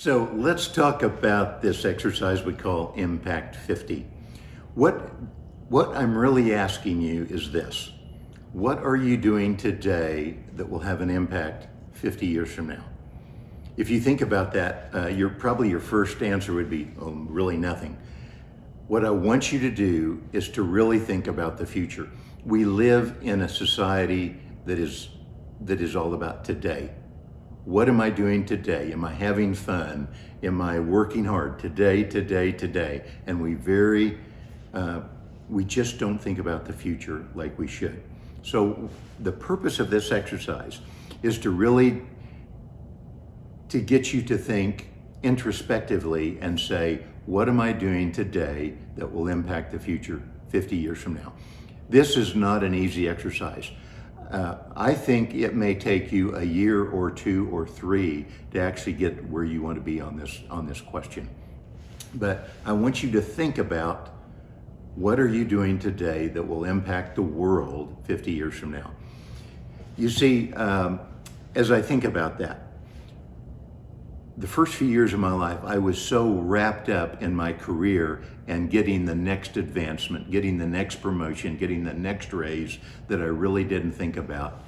So let's talk about this exercise we call Impact 50. What, what I'm really asking you is this. What are you doing today that will have an impact 50 years from now? If you think about that, your first answer would be, oh, really nothing. What I want you to do is to really think about the future. We live in a society that is all about today. What am I doing today? Am I having fun? Am I working hard today? And we just don't think about the future like we should. So the purpose of this exercise is to get you to think introspectively and say, what am I doing today that will impact the future 50 years from now? This is not an easy exercise. I think it may take you a year or two or three to actually get where you want to be on this question. But I want you to think about, what are you doing today that will impact the world 50 years from now? You see, as I think about that, the first few years of my life, I was so wrapped up in my career and getting the next advancement, getting the next promotion, getting the next raise, that I really didn't think about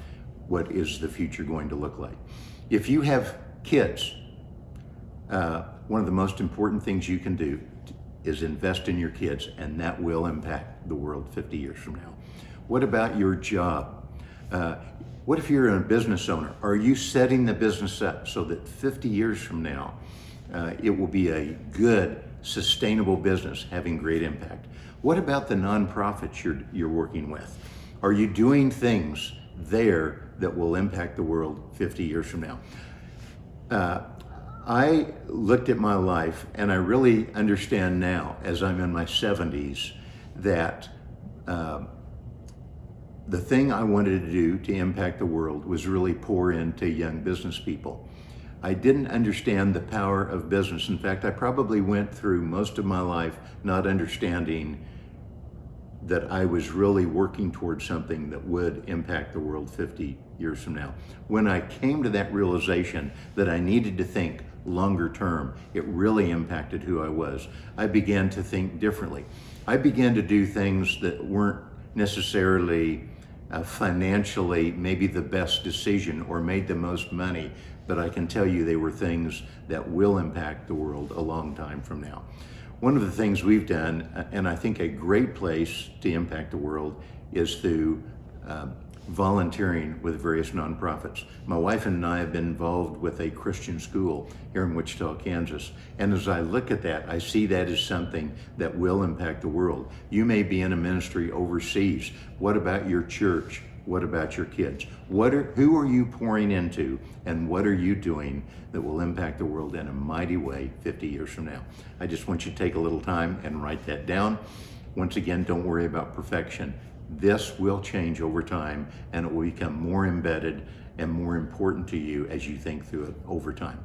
what is the future going to look like. If you have kids, one of the most important things you can do is invest in your kids, and that will impact the world 50 years from now. What about your job? What if you're a business owner? Are you setting the business up so that 50 years from now, it will be a good, sustainable business having great impact? What about the nonprofits you're working with? Are you doing things there that will impact the world 50 years from now? I looked at my life, and I really understand now, as I'm in my 70s, that the thing I wanted to do to impact the world was really pour into young business people. I didn't understand the power of business. In fact, I probably went through most of my life not understanding that I was really working towards something that would impact the world 50 years from now. When I came to that realization that I needed to think longer term, it really impacted who I was. I began to think differently. I began to do things that weren't necessarily financially maybe the best decision or made the most money, but I can tell you they were things that will impact the world a long time from now. One of the things we've done, and I think a great place to impact the world, is through volunteering with various nonprofits. My wife and I have been involved with a Christian school here in Wichita, Kansas. And as I look at that, I see that as something that will impact the world. You may be in a ministry overseas. What about your church? What about your kids? Who are you pouring into, and what are you doing that will impact the world in a mighty way 50 years from now? I just want you to take a little time and write that down. Once again, don't worry about perfection. This will change over time, and it will become more embedded and more important to you as you think through it over time.